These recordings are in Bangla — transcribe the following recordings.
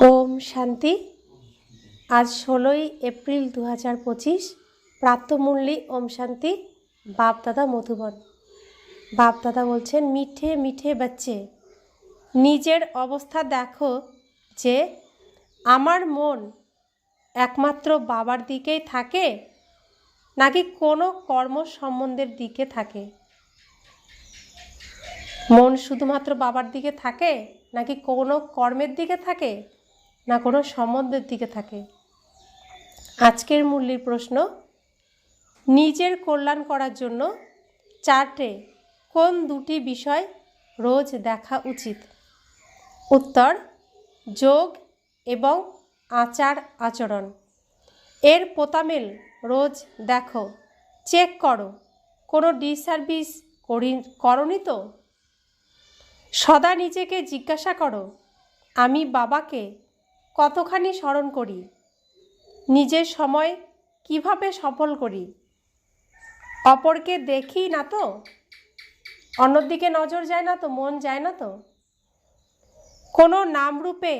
ওম শান্তি। আজ 16ই এপ্রিল 2025। প্রাতঃমূল্যী ওম শান্তি। বাপদাদা মধুবন। বাপদাদা বলছেন, মিঠে মিঠে বাচ্চে, নিজের অবস্থা দেখো যে আমার মন একমাত্র বাবার দিকেই থাকে নাকি কোনো কর্ম সম্বন্ধের দিকে থাকে। মন শুধুমাত্র বাবার দিকে থাকে নাকি কোনো কর্মের দিকে থাকে না কোনো সম্বন্ধের দিকে থাকে। আজকের মূল্যের প্রশ্ন, নিজের কল্যাণ করার জন্য চার্টে কোন দুটি বিষয় রোজ দেখা উচিত? উত্তর, যোগ এবং আচার আচরণ। এর পোতামেল রোজ দেখো, চেক করো কোনো ডিসার্ভিস করনি তো। সদা নিজেকে জিজ্ঞাসা করো, আমি বাবাকে কতখানি স্মরণ করি, নিজের সময় কিভাবে সফল করি, অপরকে দেখি না তো, অন্যদিকে নজর যায় না তো, মন যায় না তো, কোনো নামরূপে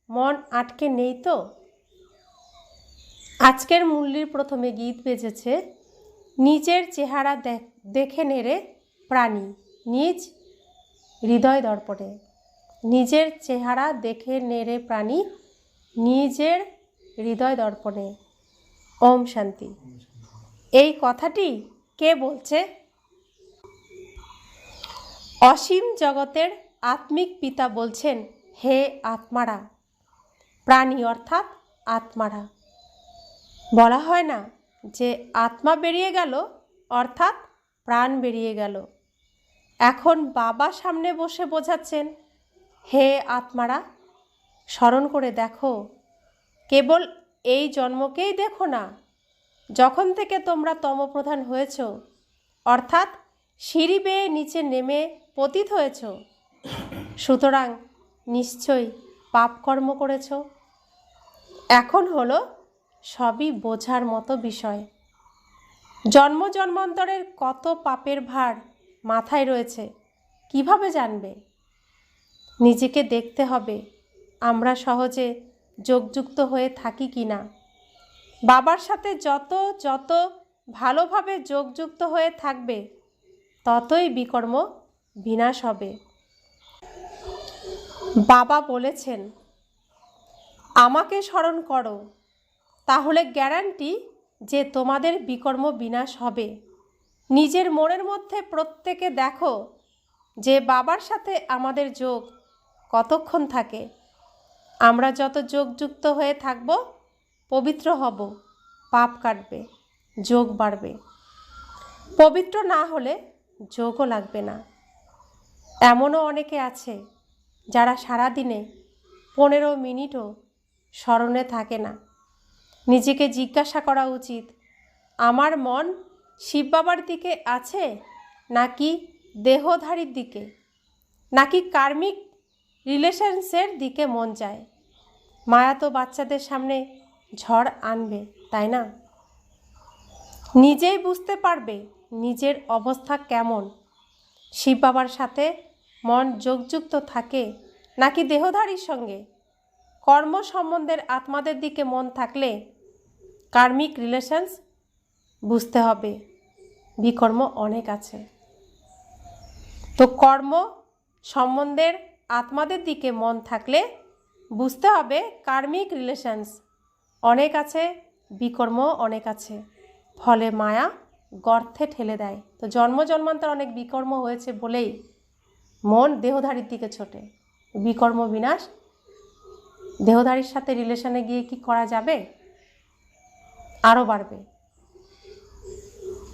মন আটকে নেই তো। আজকের মূল্যের প্রথমে গীত বেজেছে, নিজের চেহারা দেখে নেড়ে প্রাণী নিজ হৃদয় দর্পণে। নিজের চেহারা দেখে নেড়ে প্রাণী নিজের হৃদয় দর্পণে। ওম শান্তি। এই কথাটি কে বলছে? অসীম জগতের আত্মিক পিতা বলছেন, হে আত্মারা, প্রাণী অর্থাৎ আত্মারা। বলা হয় না যে আত্মা বেরিয়ে গেল অর্থাৎ প্রাণ বেরিয়ে গেল। এখন বাবা সামনে বসে বোঝাচ্ছেন, হে আত্মারা, স্মরণ করে দেখো, কেবল এই জন্মকেই দেখো না, যখন থেকে তোমরা তমপ্রধান হয়েছ অর্থাৎ সিঁড়ি বেয়ে নিচে নেমে পতিত হয়েছ, সুতরাং নিশ্চয়ই পাপকর্ম করেছ। এখন হলো সবই বোঝার মতো বিষয়। জন্ম জন্মান্তরের কত পাপের ভার মাথায় রয়েছে কিভাবে জানবে? নিজেকে দেখতে হবে আমরা সহজে যোগযুক্ত হয়ে থাকি কি না। বাবার সাথে যত যত ভালোভাবে যোগযুক্ত হয়ে থাকবে ততই বিকর্ম বিনাশ হবে। বাবা বলেছেন, আমাকে স্মরণ করো, তাহলে গ্যারান্টি যে তোমাদের বিকর্ম বিনাশ হবে। নিজের মনের মধ্যে প্রত্যেকে দেখো যে বাবার সাথে আমাদের যোগ কতক্ষণ থাকে। আমরা যত যোগযুক্ত হয়ে থাকব পবিত্র হব, পাপ কাটবে, যোগ বাড়বে। পবিত্র না হলে যোগও লাগবে না। এমনও অনেকে আছে যারা সারাদিনে 15 মিনিটও স্মরণে থাকে না। নিজেকে জিজ্ঞাসা করা উচিত, আমার মন শিব বাবার দিকে আছে নাকি দেহধারীর দিকে, নাকি কার্মিক রিলেশনসের দিকে মন যায়। মায়া তো বাচ্চাদের সামনে ঝড় আনবে, তাই না? নিজেই বুঝতে পারবে নিজের অবস্থা কেমন। শিব বাবার সাথে মন যোগযুক্ত থাকে নাকি দেহধারীর সঙ্গে। কর্ম সম্বন্ধের আত্মাদের দিকে মন থাকলে কার্মিক রিলেশনস বুঝতে হবে বিকর্ম অনেক আছে। তো কর্ম সম্বন্ধের আত্মাদের দিকে মন থাকলে বুঝতে হবে কার্মিক রিলেশনস অনেক আছে, বিকর্ম অনেক আছে, ফলে মায়া গর্তে ঠেলে দেয়। তো জন্ম জন্মান্তর অনেক বিকর্ম হয়েছে বলেই মন দেহধারীর দিকে ছোটে। বিকর্ম বিনাশ, দেহধারীর সাথে রিলেশনে গিয়ে কি করা যাবে? আরও বাড়বে।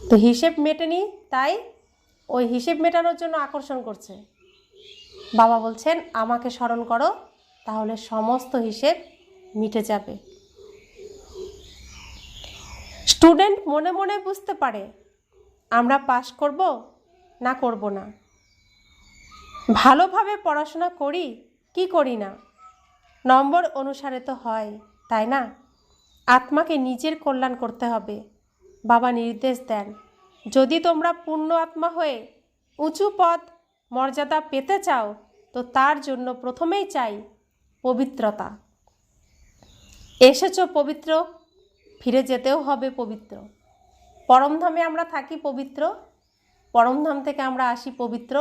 তো হিসেব মেটেনি, তাই ওই হিসেব মেটানোর জন্য আকর্ষণ করছে। বাবা বলছেন, আমাকে স্মরণ করো, তাহলে সমস্ত হিসেব মিটে যাবে। স্টুডেন্ট মনে মনে বুঝতে পারে আমরা পাস করব না করব না, ভালোভাবে পড়াশোনা করি কি করি না, নম্বর অনুসারে তো হয়, তাই না? আত্মাকে নিজের কল্যাণ করতে হবে। বাবা নির্দেশ দেন, যদি তোমরা পূর্ণ আত্মা হয়ে উঁচু পদ মর্যাদা পেতে চাও তো তার জন্য প্রথমেই চাই পবিত্রতা। এসেছো পবিত্র, ফিরে যেতেও হবে পবিত্র। পরমধামে আমরা থাকি পবিত্র, পরমধাম থেকে আমরা আসি পবিত্র,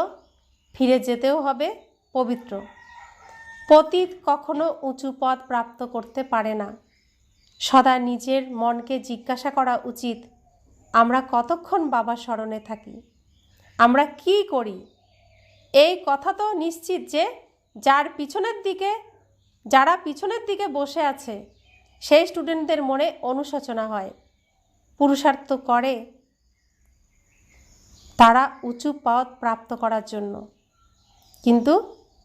ফিরে যেতেও হবে পবিত্র। পতিত কখনো উঁচু পদ প্রাপ্ত করতে পারে না। সদা নিজের মনকে জিজ্ঞাসা করা উচিত, আমরা কতক্ষণ বাবার স্মরণে থাকি, আমরা কি করি। এই কথা তো নিশ্চিত যে যারা পিছনের দিকে বসে আছে সেই স্টুডেন্টদের মনে অনুশোচনা হয়, পুরুষার্থ করে তারা উঁচু পদ প্রাপ্ত করার জন্য, কিন্তু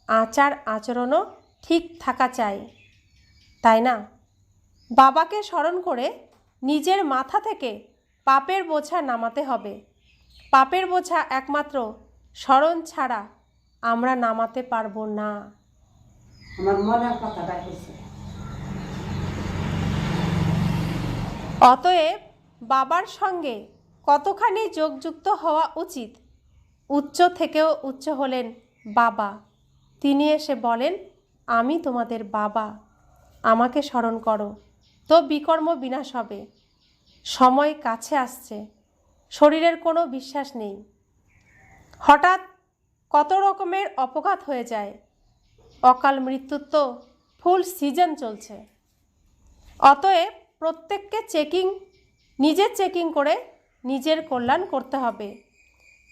আচার আচরণও ঠিক থাকা চাই, তাই না? বাবাকে স্মরণ করে নিজের মাথা থেকে পাপের বোঝা নামাতে হবে। পাপের বোঝা একমাত্র স্মরণ ছাড়া আমরা নামাতে পারবো না। আমার মনের কথাটা কইছে। অতএব বাবার সঙ্গে কতখানি যোগযুক্ত হওয়া উচিত। উচ্চ থেকেও উচ্চ হলেন বাবা। তিনি এসে বলেন, আমি তোমাদের বাবা, আমাকে স্মরণ করো, তো বিকর্ম বিনাশ হবে। সময় কাছে আসছে, শরীরের কোনো বিশ্বাস নেই। হঠাৎ কত রকমের অপঘাত হয়ে যায়, অকাল মৃত্যুর তো ফুল সিজন চলছে। অতএব প্রত্যেককে নিজের চেকিং করে নিজের কল্যাণ করতে হবে।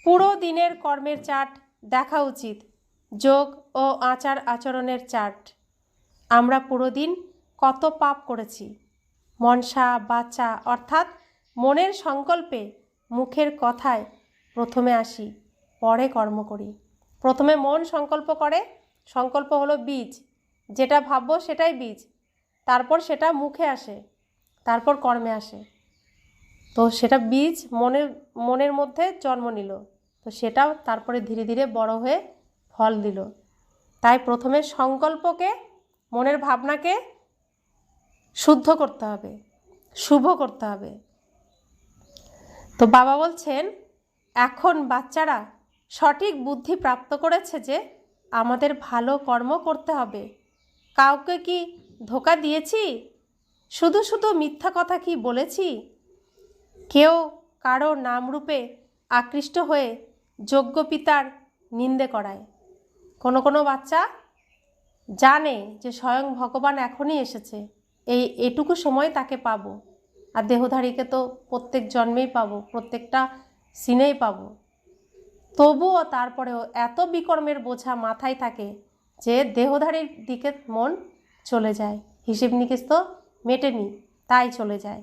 পুরো দিনের কর্মের চার্ট দেখা উচিত, যোগ ও আচার আচরণের চার্ট। আমরা পুরো দিন কত পাপ করেছি, মনসা বাচা অর্থাৎ মনের সংকল্পে, মুখের কথায় প্রথমে আসি, পরে কর্ম করি। প্রথমে মন সংকল্প করে, সংকল্প হলো বীজ, যেটা ভাববো সেটাই বীজ, তারপর সেটা মুখে আসে, তারপর কর্মে আসে। তো সেটা বীজ মনের মধ্যে জন্ম নিল, তো সেটাও তারপরে ধীরে ধীরে বড় হয়ে ফল দিল। তাই প্রথমে সংকল্পকে, মনের ভাবনাকে শুদ্ধ করতে হবে, শুভ করতে হবে। তো বাবা বলছেন, এখন বাচ্চারা সঠিক বুদ্ধি প্রাপ্ত করেছে যে আমাদের ভালো কর্ম করতে হবে। কাউকে কি ধোঁকা দিয়েছি? শুধু শুধু মিথ্যা কথা কি বলেছি? কেউ কারো নামরূপে আকৃষ্ট হয়ে যোগ্য পিতার নিন্দে করায়। কোনো কোনো বাচ্চা জানে যে স্বয়ং ভগবান এখনই এসেছে, এটুকু সময় তাকে পাবো, আর দেহধারীকে তো প্রত্যেক জন্মেই পাবো, প্রত্যেকটা সিনেই পাবো। তবুও তারপরেও এত বিকর্মের বোঝা মাথায় থাকে যে দেহধারীর দিকে মন চলে যায়, হিসেব নিকেশ তো মেটেনি, তাই চলে যায়।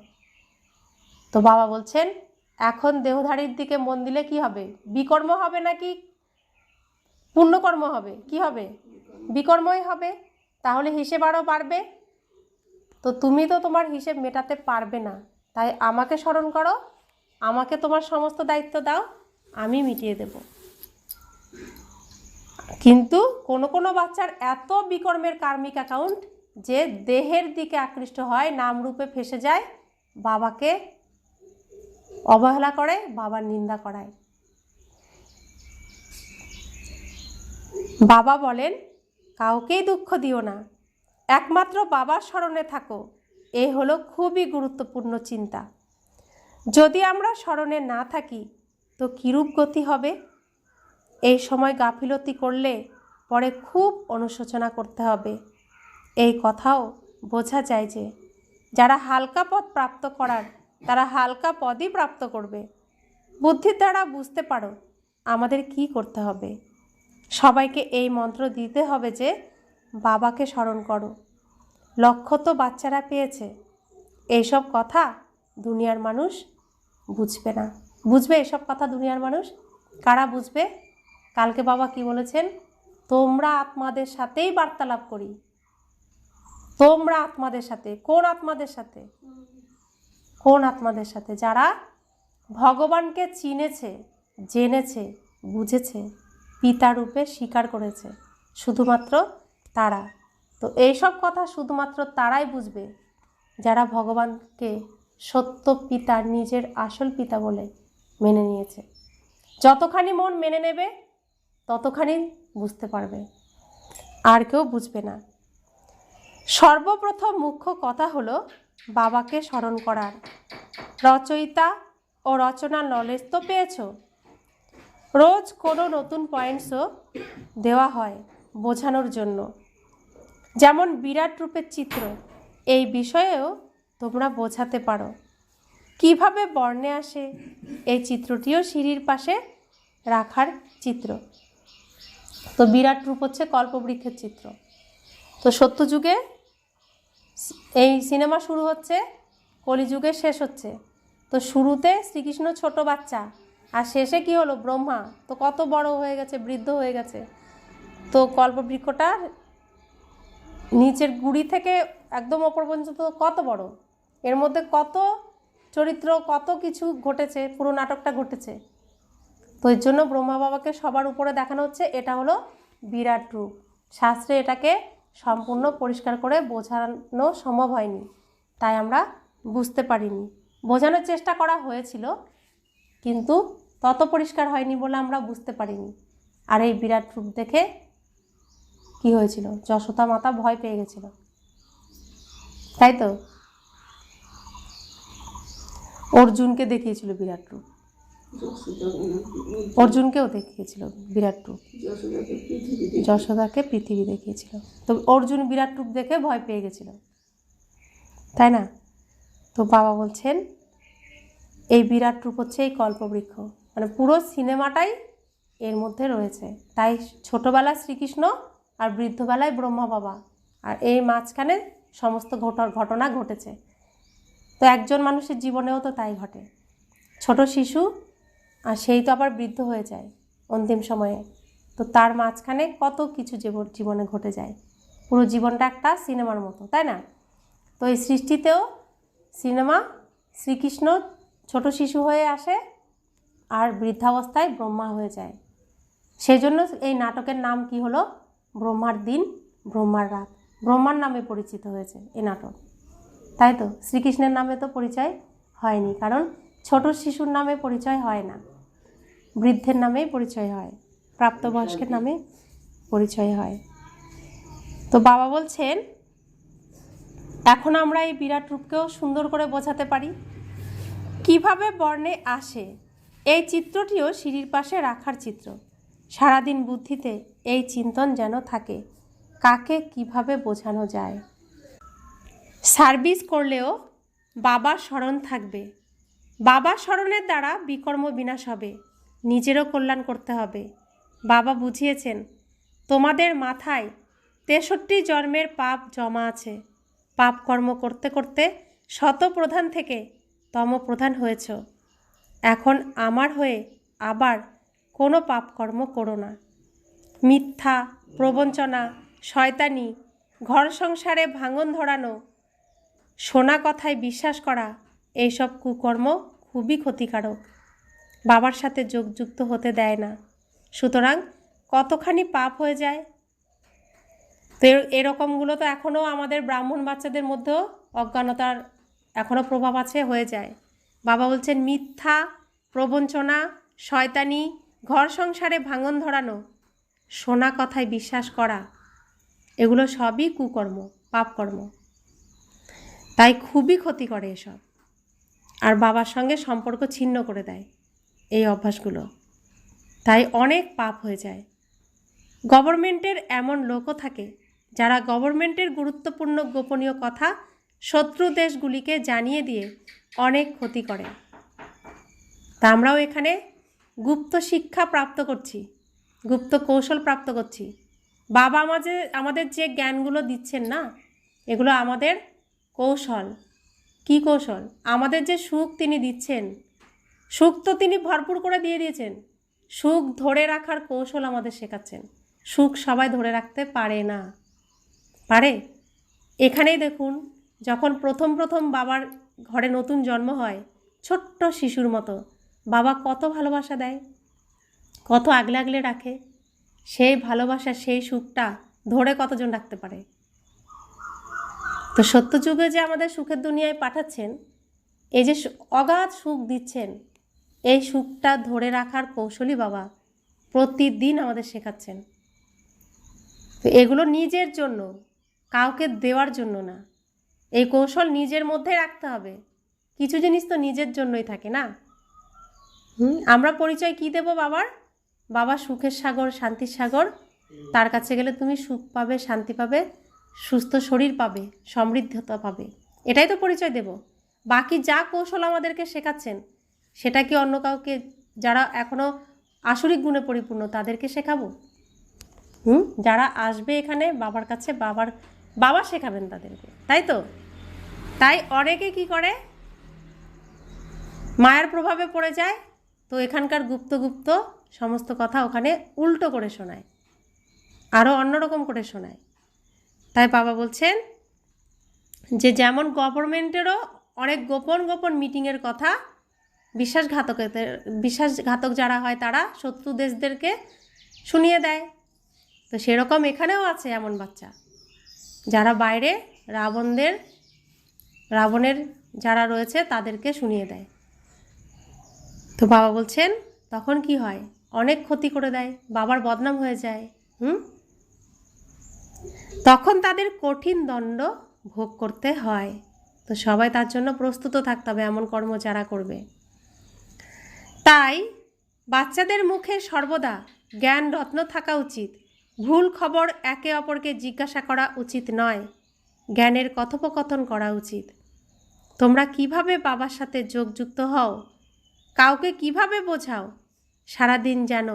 তো বাবা বলছেন, এখন দেহধারীর দিকে মন দিলে কি হবে? বিকর্ম হবে নাকি পুণ্যকর্ম হবে? কি হবে? বিকর্মই হবে। তাহলে হিসেব আরও বাড়বে। তো তুমি তো তোমার হিসেব মেটাতে পারবে না, তাই আমাকে স্মরণ করো, আমাকে তোমার সমস্ত দায়িত্ব দাও, আমি মিটিয়ে দেব। কিন্তু কোনো কোনো বাচ্চার এত বিকর্মের কার্মিক অ্যাকাউন্ট যে দেহের দিকে আকৃষ্ট হয়, নামরূপে ফেসে যায়, বাবাকে অবহেলা করে, বাবার নিন্দা করায়। বাবা বলেন, কাউকেই দুঃখ দিও না, একমাত্র বাবার স্মরণে থাকো। এ হলো খুবই গুরুত্বপূর্ণ চিন্তা। যদি আমরা স্মরণে না থাকি তো কিরূপ গতি হবে? এই সময় গাফিলতি করলে পরে খুব অনুশোচনা করতে হবে। এই কথাও বোঝা যায় যে যারা হালকা পদ প্রাপ্ত করার, তারা হালকা পদই প্রাপ্ত করবে। বুদ্ধির দ্বারা বুঝতে পারো আমাদের কি করতে হবে। সবাইকে এই মন্ত্র দিতে হবে যে বাবাকে স্মরণ করো। লক্ষ্য তো বাচ্চারা পেয়েছে, এইসব কথা দুনিয়ার মানুষ বুঝবে না। বুঝবে এসব কথা দুনিয়ার মানুষ? কারা বুঝবে? কালকে বাবা কি বলেছেন? তোমরা আত্মাদের সাথেই বার্তালাপ করি। তোমরা আত্মাদের সাথে, কোন আত্মাদের সাথে? কোন আত্মাদের সাথে? যারা ভগবানকে চিনেছে, জেনেছে, বুঝেছে, পিতারূপে স্বীকার করেছে, শুধুমাত্র তারা। তো এইসব কথা শুধুমাত্র তারাই বুঝবে যারা ভগবানকে সত্য পিতা, নিজের আসল পিতা বলে মেনে নিয়েছে। যতখানি মন মেনে নেবে ততখানি বুঝতে পারবে, আর কেউ বুঝবে না। সর্বপ্রথম মুখ্য কথা হলো বাবাকে স্মরণ করার। রচয়িতা ও রচনার নলেজ তো পেয়েছো। রোজ কোনো নতুন পয়েন্টসও দেওয়া হয় বোঝানোর জন্য, যেমন বিরাট রূপের চিত্র। এই বিষয়েও তোমরা বোঝাতে পারো। কিভাবে বর্ণে আসে, এই চিত্রটিও সিঁড়ির পাশে রাখার চিত্র। তো বিরাট রূপ হচ্ছে কল্পবৃক্ষের চিত্র। তো সত্যযুগে এই সিনেমা শুরু হচ্ছে, কলিযুগে শেষ হচ্ছে। তো শুরুতে শ্রীকৃষ্ণ ছোট বাচ্চা, আর শেষে কি হলো, ব্রহ্মা তো কত বড় হয়ে গেছে, বৃদ্ধ হয়ে গেছে। তো কল্পবৃক্ষটা নিচের গুড়ি থেকে একদম ওপর পর্যন্ত কত বড়, এর মধ্যে কত চরিত্র, কত কিছু ঘটেছে, পুরো নাটকটা ঘটেছে। তো এর জন্য ব্রহ্মা বাবাকে সবার উপরে দেখানো হচ্ছে। এটা হলো বিরাট রূপ। শাস্ত্রে এটাকে সম্পূর্ণ পরিষ্কার করে বোঝানো সম্ভব হয়নি, তাই আমরা বুঝতে পারিনি। বোঝানোর চেষ্টা করা হয়েছিল, কিন্তু তত পরিষ্কার হয়নি বলে আমরা বুঝতে পারিনি। আর এই বিরাট রূপ দেখে কি হয়েছিল, যশোদা মাতা ভয় পেয়ে গেছিল, তাই তো। অর্জুনকে দেখিয়েছিল বিরাট রূপ, অর্জুনকেও দেখিয়েছিল বিরাট রূপ, যশোদাকে পৃথিবী দেখিয়েছিল। তো অর্জুন বিরাট রূপ দেখে ভয় পেয়ে গেছিল, তাই না। তো বাবা বলছেন এই বিরাট রূপ হচ্ছে এই কল্পবৃক্ষ, মানে পুরো সিনেমাটাই এর মধ্যে রয়েছে। তাই ছোটবেলায় শ্রীকৃষ্ণ আর বৃদ্ধবেলায় ব্রহ্মা বাবা, আর এই মাঝখানে সমস্ত ঘটনা ঘটেছে। তো একজন মানুষের জীবনেও তো তাই ঘটে, ছোট শিশু আর সেই তো আবার বৃদ্ধ হয়ে যায় অন্তিম সময়ে। তো তার মাঝখানে কত কিছু জীবনে ঘটে যায়। পুরো জীবনটা একটা সিনেমার মতো, তাই না। তো এই সৃষ্টিতেও সিনেমা, শ্রীকৃষ্ণ ছোট শিশু হয়ে আসে আর বৃদ্ধাবস্থায় ব্রহ্মা হয়ে যায়। সেই জন্য এই নাটকের নাম কি হলো, ব্রহ্মার দিন ব্রহ্মার রাত। ব্রহ্মার নামে পরিচিত হয়েছে এই নাটক, তাই তো। শ্রীকৃষ্ণের নামে তো পরিচয় হয়নি, কারণ ছোট শিশুর নামে পরিচয় হয় না, বৃদ্ধের নামেই পরিচয় হয়, প্রাপ্তবয়স্কের নামে পরিচয় হয়। তো বাবা বলছেন এখন আমরা এই বিরাট রূপকেও সুন্দর করে বোঝাতে পারি। কিভাবে বর্ণে আসে, এই চিত্রটিও সিঁড়ির পাশে রাখার চিত্র। সারাদিন বুদ্ধিতে এই চিন্তন যেন থাকে, কাকে কিভাবে বোঝানো যায়। সার্ভিস করলেও বাবার স্মরণ থাকবে। বাবার স্মরণের দ্বারা বিকর্ম বিনাশ হবে, নিজেরও কল্যাণ করতে হবে। বাবা বুঝিয়েছেন তোমাদের মাথায় 63 জন্মের পাপ জমা আছে। পাপ কর্ম করতে করতে শতপ্রধান থেকে তমপ্রধান হয়েছ। এখন আমার হয়ে আবার কোনো পাপ কর্ম করো না। মিথ্যা, প্রবঞ্চনা, শয়তানি, ঘর সংসারে ভাঙন ধরানো, শোনা কথায় বিশ্বাস করা, এইসব কুকর্ম খুবই ক্ষতিকারক, বাবার সাথে যোগযুক্ত হতে দেয় না। সুতরাং কতখানি পাপ হয়ে যায়। তো এরকমগুলো তো এখনও আমাদের ব্রাহ্মণ বাচ্চাদের মধ্যেও অজ্ঞানতার এখনও প্রভাব আছে, হয়ে যায়। বাবা বলছেন মিথ্যা, প্রবঞ্চনা, শয়তানি, ঘর সংসারে ভাঙন ধরানো, শোনা কথায় বিশ্বাস করা, এগুলো সবই কুকর্ম, পাপকর্ম। তাই খুবই ক্ষতি করে এসব, আর বাবার সঙ্গে সম্পর্ক ছিন্ন করে দেয় এই অভ্যাসগুলো। তাই অনেক পাপ হয়ে যায়। গভর্নমেন্টের এমন লোকও থাকে যারা গভর্নমেন্টের গুরুত্বপূর্ণ গোপনীয় কথা শত্রু দেশগুলিকে জানিয়ে দিয়ে অনেক ক্ষতি করে। তা আমরাও এখানে গুপ্ত শিক্ষা প্রাপ্ত করছি, গুপ্ত কৌশল প্রাপ্ত করছি। বাবা আমাদের যে জ্ঞানগুলো দিচ্ছেন না, এগুলো আমাদের কৌশল। কি কৌশল? আমাদের যে সুখ তিনি দিচ্ছেন, সুখ তো তিনি ভরপুর করে দিয়ে দিয়েছেন, সুখ ধরে রাখার কৌশল আমাদের শেখাচ্ছেন। সুখ সবাই ধরে রাখতে পারে না, পারে? এখানেই দেখুন, যখন প্রথম বাবার ঘরে নতুন জন্ম হয়, ছোট্ট শিশুর মতো বাবা কত ভালোবাসা দেয়, কত আগলে আগলে রাখে। সেই ভালোবাসা, সেই সুখটা ধরে কতজন রাখতে পারে? তো সত্যযুগে যে আমাদের সুখের দুনিয়ায় পাঠাচ্ছেন, এই যে অগাধ সুখ দিচ্ছেন, এই সুখটা ধরে রাখার কৌশলই বাবা প্রতিদিন আমাদের শেখাচ্ছেন। তো এগুলো নিজের জন্য, কাউকে দেওয়ার জন্য না। এই কৌশল নিজের মধ্যে রাখতে হবে। কিছু জিনিস তো নিজের জন্যই থাকে না। আমরা পরিচয় কি দেব বাবার? বাবা সুখের সাগর, শান্তির সাগর। তার কাছে গেলে তুমি সুখ পাবে, শান্তি পাবে, সুস্থ শরীর পাবে, সমৃদ্ধতা পাবে। এটাই তো পরিচয় দেব। বাকি যা কৌশল আমাদেরকে শেখাচ্ছেন সেটা কি অন্য কাউকে, যারা এখনও আসরিক গুণে পরিপূর্ণ, তাদেরকে শেখাবো? যারা আসবে এখানে বাবার কাছে, বাবা শেখাবেন তাদেরকে, তাই তো? তাই অনেকে কি করে, মায়ের প্রভাবে পড়ে যায়, তো এখানকার গুপ্ত গুপ্ত সমস্ত কথা ওখানে উল্টো করে শোনায়, আরও অন্যরকম করে শোনায়। তাই বাবা বলছেন যে যেমন গভর্নমেন্টেরও অনেক গোপন গোপন মিটিংয়ের কথা বিশ্বাসঘাতক যারা হয় তারা শত্রু দেশদেরকে শুনিয়ে দেয়, তো সেরকম এখানেও আছে এমন বাচ্চা যারা বাইরে রাবণের যারা রয়েছে তাদেরকে শুনিয়ে দেয়। তো বাবা বলছেন তখন কি হয়, অনেক ক্ষতি করে দেয়, বাবার বদনাম হয়ে যায়। তখন তাদের কঠিন দণ্ড ভোগ করতে হয়। তো সবাই তার জন্য প্রস্তুত থাকতে হবে, এমন কর্ম যারা করবে। তাই বাচ্চাদের মুখে সর্বদা জ্ঞান রত্ন থাকা উচিত। ভুল খবর একে অপরকে জিজ্ঞাসা করা উচিত নয়, জ্ঞানের কথোপকথন করা উচিত। তোমরা কিভাবে বাবার সাথে যোগযুক্ত হও, কাউকে কিভাবে বোঝাও, সারাদিন যেন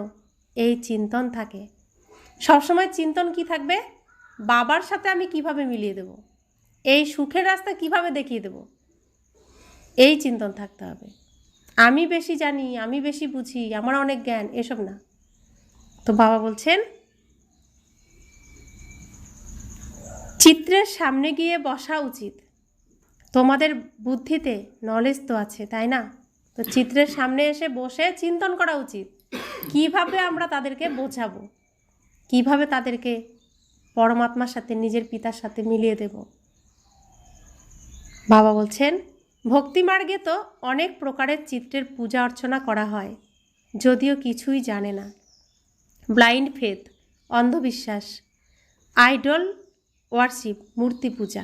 এই চিন্তন থাকে। সবসময় চিন্তন কি থাকবে? বাবার সাথে আমি কিভাবে মিলিয়ে দেব, এই সুখের রাস্তা কিভাবে দেখিয়ে দেব, এই চিন্তন থাকতে হবে। আমি বেশি জানি, আমি বেশি বুঝি, আমার অনেক জ্ঞান, এসব না। তো বাবা বলছেন চিত্রের সামনে গিয়ে বসা উচিত। তোমাদের বুদ্ধিতে নলেজ তো আছে, তাই না? তো চিত্রের সামনে এসে বসে চিন্তন করা উচিত, কিভাবে আমরা তাদেরকে বোঝাবো, কিভাবে তাদেরকে পরমাত্মার সাথে, নিজের পিতার সাথে মিলিয়ে দেব। বাবা বলছেন ভক্তিমার্গে তো অনেক প্রকারের চিত্রের পূজা অর্চনা করা হয়, যদিও কিছুই জানে না। ব্লাইন্ড ফেথ, অন্ধবিশ্বাস, আইডল ওয়ার্শিপ, মূর্তি পূজা।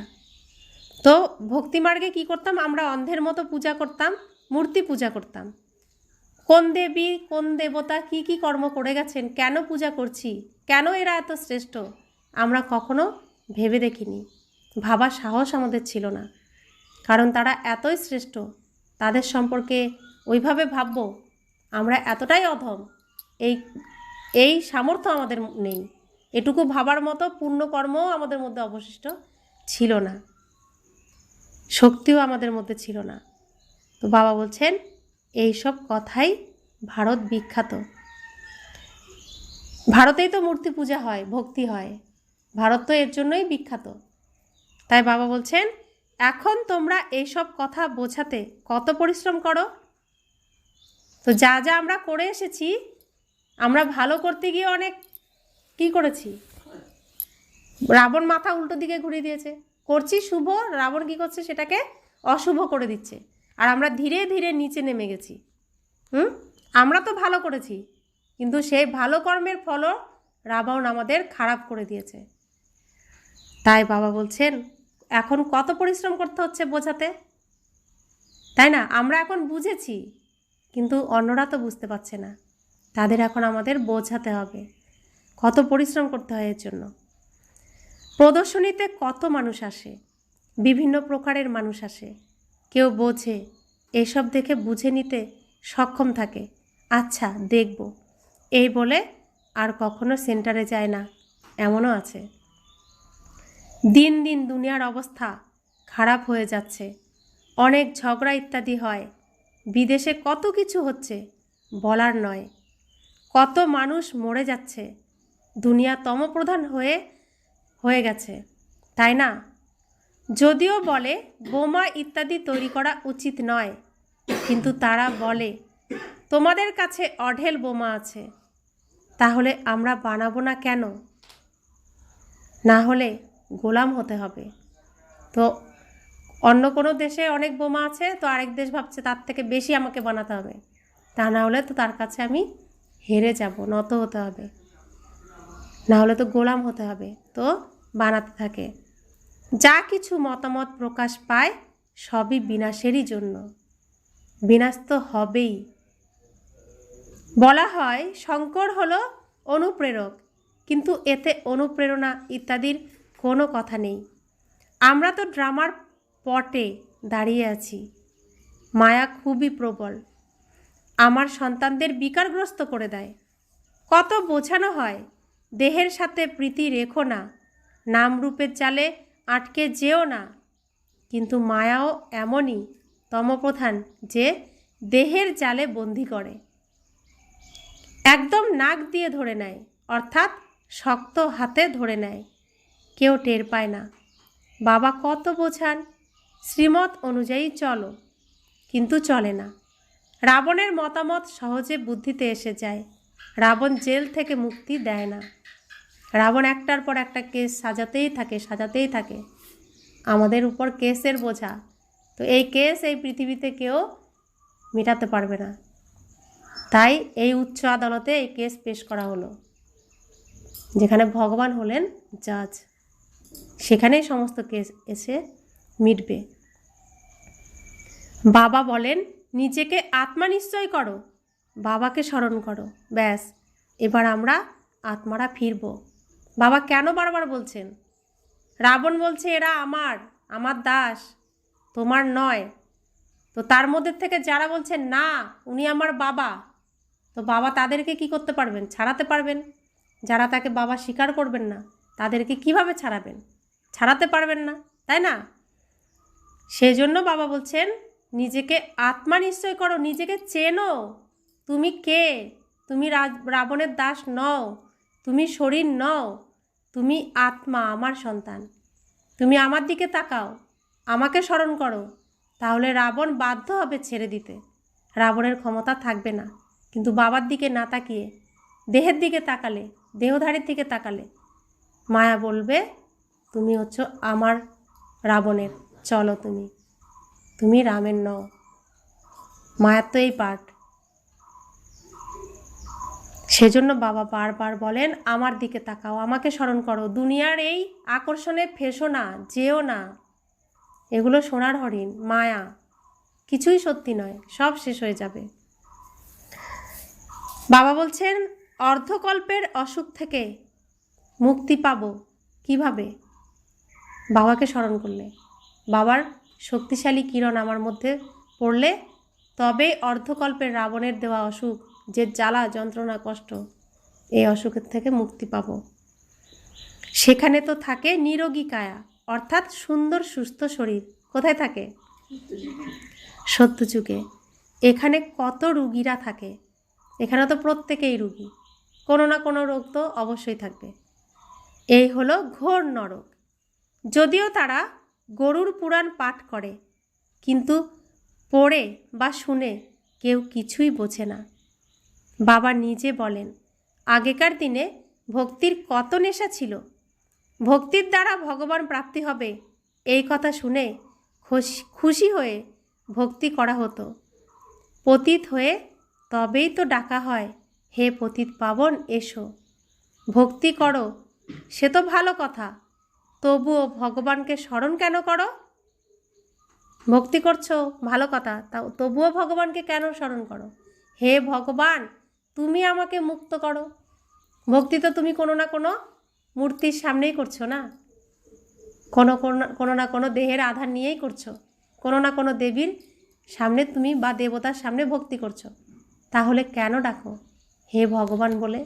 তো ভক্তিমার্গে কি করতাম আমরা? অন্ধের মতো পূজা করতাম, মূর্তি পূজা করতাম। কোন দেবী, কোন দেবতা কি কি কর্ম করে গেছেন, কেন পূজা করছি, কেন এরা এত শ্রেষ্ঠ, আমরা কখনো ভেবে দেখিনি। ভাবার সাহস আমাদের ছিল না, কারণ তারা এতই শ্রেষ্ঠ, তাদের সম্পর্কে ওইভাবে ভাববো, আমরা এতটাই অধম, এই সামর্থ্য আমাদের নেই। এটুকু ভাবার মতো পুণ্যকর্মও আমাদের মধ্যে অবশিষ্ট ছিল না, শক্তিও আমাদের মধ্যে ছিল না। তো বাবা বলছেন এই সব কথাই ভারত বিখ্যাত। ভারতেই তো মূর্তি পূজা হয়, ভক্তি হয়, ভারত তো এর জন্যই বিখ্যাত। তাই বাবা বলছেন এখন তোমরা এইসব কথা বোঝাতে কত পরিশ্রম করো। তো যা যা আমরা করে এসেছি, আমরা ভালো করতে গিয়ে অনেক কি করেছি, রাবণ মাথা উল্টো দিকে ঘুরিয়ে দিয়েছে, করছি শুভ, রাবণ কি করছে সেটাকে অশুভ করে দিচ্ছে, আর আমরা ধীরে ধীরে নিচে নেমে গেছি। আমরা তো ভালো করেছি, কিন্তু সেই ভালো কর্মের ফলও রাবণ আমাদের খারাপ করে দিয়েছে। তাই বাবা বলছেন এখন কত পরিশ্রম করতে হচ্ছে বোঝাতে, তাই না? আমরা এখন বুঝেছি, কিন্তু অন্যরা তো বুঝতে পারছে না, তাদের এখন আমাদের বোঝাতে হবে, কত পরিশ্রম করতে হয় এর জন্য। প্রদর্শনীতে কত মানুষ আসে, বিভিন্ন প্রকারের মানুষ আসে, কেউ বোঝে, এসব দেখে বুঝে নিতে সক্ষম থাকে, আচ্ছা দেখব এই বলে আর কখনো সেন্টারে যায় না, এমনও আছে। দিন দিন দুনিয়ার অবস্থা খারাপ হয়ে যাচ্ছে, অনেক ঝগড়া ইত্যাদি হয়, বিদেশে কত কিছু হচ্ছে বলার নয়, কত মানুষ মরে যাচ্ছে, দুনিয়া তমপ্রধান হয়ে গেছে, তাই না? যদিও বলে বোমা ইত্যাদি তৈরি করা উচিত নয়, কিন্তু তারা বলে তোমাদের কাছে অঢেল বোমা আছে, তাহলে আমরা বানাবো না কেন? না হলে গোলাম হতে হবে। তো অন্য কোনো দেশে অনেক বোমা আছে, তো আরেক দেশ ভাবছে তার থেকে বেশি আমাকে বানাতে হবে, তা না হলে তো তার কাছে আমি হেরে যাব, নত হতে হবে, না হলে তো গোলাম হতে হবে, তো বানাতে থাকে। যা কিছু মতামত প্রকাশ পায় সবই বিনাশেরই জন্য। বিনাশ তো হবেই। বলা হয় শঙ্কর হলো অনুপ্রেরক, কিন্তু এতে অনুপ্রেরণা ইত্যাদির কোনো কথা নেই। আমরা তো ড্রামার পটে দাঁড়িয়ে আছি। মায়া খুবই প্রবল, আমার সন্তানদের বিকারগ্রস্ত করে দেয়। কত বোঝানো হয়, দেহের সাথে প্রীতি রেখো না, নামরূপের জালে আটকে যেও না, কিন্তু মায়াও এমনই তমপ্রধান যে দেহের জালে বন্দি করে, একদম নাক দিয়ে ধরে নেয়, অর্থাৎ শক্ত হাতে ধরে নেয়। কেউ টের পায় না। বাবা কত বোঝান, শ্রীমত অনুযায়ী চলো, কিন্তু চলে না। রাবণের মতামত সহজে বুদ্ধিতে এসে যায়। রাবণ জেল থেকে মুক্তি দেয় না। রাবণ একটার পর একটা কেস সাজাতেই থাকে। আমাদের উপর কেসের বোঝা। তো এই কেস এই পৃথিবীতে কেউ মেটাতে পারবে না। তাই এই উচ্চ আদালতে এই কেস পেশ করা হলো, যেখানে ভগবান হলেন জাজ। সেখানেই সমস্ত কেস এসে মিটবে। বাবা বলেন নিজেকে আত্মা নিশ্চয় করো, বাবাকে স্মরণ করো, ব্যাস এবার আমরা আত্মারা ফিরব। বাবা কেন বারবার বলছেন? রাবণ বলছে এরা আমার দাস, তোমার নয়। তো তার মধ্যে থেকে যারা বলছেন না উনি আমার বাবা, তো বাবা তাদেরকে কি করতে পারবেন? ছাড়াতে পারবেন। যারা তাকে বাবা স্বীকার করবেন না তাদেরকে কিভাবে ছাড়াবেন? ছাড়াতে পারবেন না, তাই না? সেই জন্য বাবা বলছেন নিজেকে আত্মা নিশ্চয় করো, নিজেকে চেনো। তুমি কে? তুমি রাবণের দাস নও, তুমি শরীর নও, তুমি আত্মা, আমার সন্তান। তুমি আমার দিকে তাকাও, আমাকে স্মরণ করো, তাহলে রাবণ বাধ্য হবে ছেড়ে দিতে। রাবণের ক্ষমতা থাকবে না। কিন্তু বাবার দিকে না তাকিয়ে দেহের দিকে তাকালে, দেহধারীর দিকে তাকালে মায়া বলবে তুমি হচ্ছ আমার রাবণের, চলো তুমি রামের নও। মায়ার তো এই পার্ট। সেজন্য বাবা বারবার বলেন আমার দিকে তাকাও, আমাকে স্মরণ করো, দুনিয়ার এই আকর্ষণে ফেসো না, যেও না। এগুলো সোনার হরিণ, মায়া, কিছুই সত্যি নয়, সব শেষ হয়ে যাবে। বাবা বলছেন অর্ধকল্পের অসুখ থেকে মুক্তি পাবো কিভাবে? বাবাকে স্মরণ করলে, বাবার শক্তিশালী কিরণ আমার মধ্যে পড়লে তবেই অর্ধকল্পের রাবণের দেওয়া অসুখ, যে জ্বালা যন্ত্রণা কষ্ট, এই অসুখের থেকে মুক্তি পাবো। সেখানে তো থাকে নিরোগী কায়া, অর্থাৎ সুন্দর সুস্থ শরীর। কোথায় থাকে? সত্যযুগে। এখানে কত রুগীরা থাকে, এখানে তো প্রত্যেকেই রুগী, কোনো না কোনো রোগ তো অবশ্যই থাকবে। এই হলো ঘোর নরক। যদিও তারা গরুর পুরাণ পাঠ করে, কিন্তু পড়ে বা শুনে কেউ কিছুই বোঝে না। বাবা নিজে বলেন আগেকার দিনে ভক্তির কত নেশা ছিল, ভক্তির দ্বারা ভগবান প্রাপ্তি হবে এই কথা শুনে খুশি হয়ে ভক্তি করা হতো। পতিত হয়ে তবেই তো ডাকা হয়, হে পতিত পাবন এসো, ভক্তি করো, সে তো ভালো কথা, তবুও ভগবানকে স্মরণ কেন করো? ভক্তি করছো ভালো কথা, তবুও ভগবানকে কেন স্মরণ করো? হে ভগবান তুমি আমাকে মুক্ত করো। ভক্তি তো তুমি কোনো না কোনো মূর্তির সামনেই করছো না, কোনো না কোনো দেহের আধার নিয়েই করছো, কোনো না কোনো দেবীর সামনে তুমি বা দেবতার সামনে ভক্তি করছো। তাহলে কেন ডাকো হে ভগবান বলে?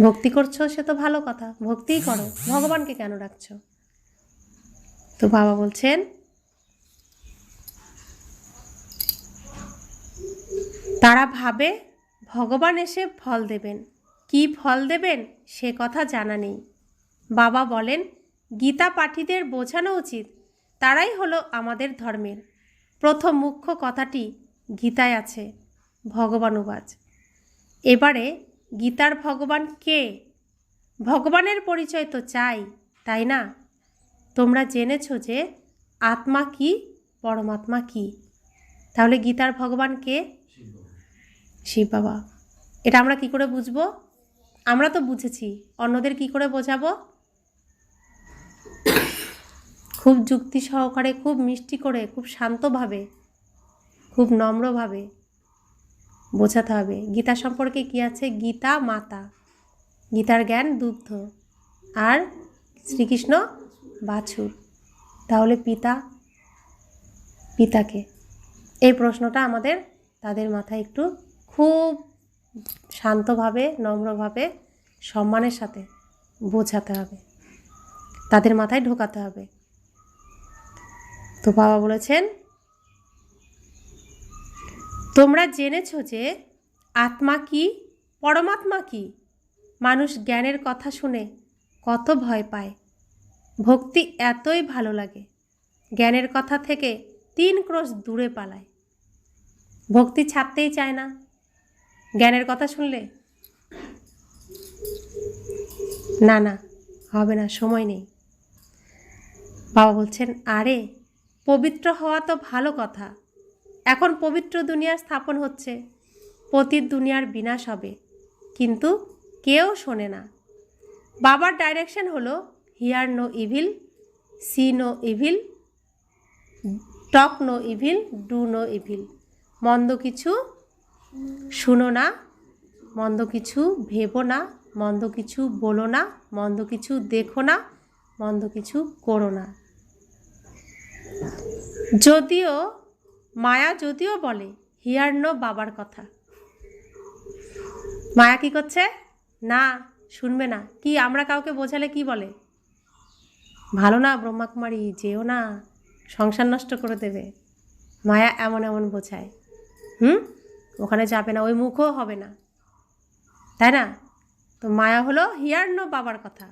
ভক্তি করছো সে তো ভালো কথা, ভক্তিই করো, ভগবানকে কেন ডাকছো? তো বাবা বলছেন তারা ভাবে ভগবান এসে ফল দেবেন, কি ফল দেবেন সে কথা জানা নেই। বাবা বলেন গীতা পাঠীদের বোঝানো উচিত তারাই হলো আমাদের ধর্মের। প্রথম মুখ্য কথাটি গীতায় আছে, ভগবানুবাচ। এবারে গীতার ভগবান কে? ভগবানের পরিচয় তো চাই, তাই না? তোমরা জেনেছো যে আত্মা কি, পরমাত্মা কি। তাহলে গীতার ভগবান কে? শিব বাবা। এটা আমরা কি করে বুঝবো? আমরা তো বুঝেছি, অন্যদের কি করে বোঝাবো? খুব যুক্তি সহকারে, খুব মিষ্টি করে, খুব শান্তভাবে, খুব নম্রভাবে বোঝাতে হবে। গীতা সম্পর্কে কি আছে? গীতা মাতা, গীতার জ্ঞান দুগ্ধ, আর শ্রীকৃষ্ণ বাছুর। তাহলে পিতাকে, এই প্রশ্নটা আমাদের তাদের মাথায় একটু খুব শান্তভাবে, নম্রভাবে, সম্মানের সাথে বোঝাতে হবে, তাদের মাথায় ঢোকাতে হবে। তো বাবা বলেছেন, তোমরা জেনেছো যে আত্মা কি, পরমাত্মা কি? মানুষ জ্ঞানের কথা শুনে কত ভয় পায়। ভক্তি এতই ভালো লাগে, জ্ঞানের কথা থেকে 3 ক্রোশ দূরে পালায়। ভক্তি ছাড়তেই চায় না জ্ঞানের কথা শুনলে। না হবে না, সময় নেই। বাবা বলছেন, আরে পবিত্র হওয়া তো ভালো কথা, এখন পবিত্র দুনিয়া স্থাপন হচ্ছে, পতিত দুনিয়ার বিনাশ হবে, কিন্তু কেউ শোনে না। বাবার ডাইরেকশন হলো hear no evil, see no evil, talk no evil, do no evil. মন্দ কিছু শুনো না, মন্দ কিছু ভেবো না, মন্দ কিছু বলো না, মন্দ কিছু দেখো না, মন্দ কিছু করো না। যদিও মায়া বলে হিয়ার নো বাবার কথা, মায়া কি করছে? না, শুনবে না। কি আমরা কাউকে বোঝালে কি বলে? ভালো না ব্রহ্মাকুমারী, যেও না, সংসার নষ্ট করে দেবে। মায়া এমন বোঝায়, ওখানে যাবে না, ওই মুখও হবে না, তাই না? তো মায়া হলো হিয়ার নো বাবার কথা,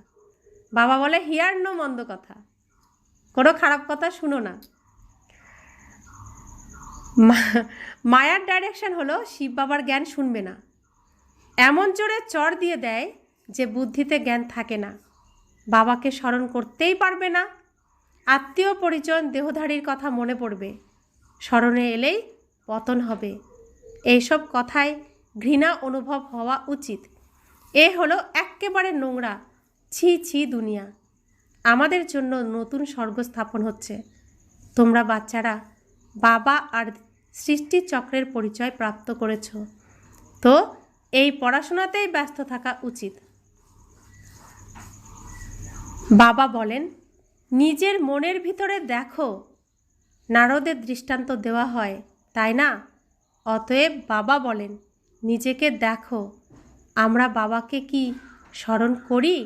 বাবা বলে হিয়ার নো মন্দ কথা, কোনো খারাপ কথা শুনো না। মায়ার ডাইরেকশন হলো শিব বাবার জ্ঞান শুনবে না, এমন জোরে চড় দিয়ে দেয় যে বুদ্ধিতে জ্ঞান থাকে না, বাবাকে স্মরণ করতেই পারবে না। আত্মীয় পরিজন দেহধারীর কথা মনে পড়বে, স্মরণে এলেই পতন হবে। এইসব কথায় ঘৃণা অনুভব হওয়া উচিত। এ হলো এক্কেবারে নোংরা, ছি দুনিয়া। আমাদের জন্য নতুন স্বর্গ স্থাপন হচ্ছে। তোমরা বাচ্চারা বাবা আর সৃষ্টির চক্রের পরিচয় প্রাপ্ত করেছ, তো এই পড়াশোনাতেই ব্যস্ত থাকা উচিত। বাবা বলেন, নিজের মনের ভিতরে দেখো। নারদের দৃষ্টান্ত দেওয়া হয়, তাই না? অতএব বাবা বলেন, নিজেকে দেখো। আমরা বাবাকে কি স্মরণ করি?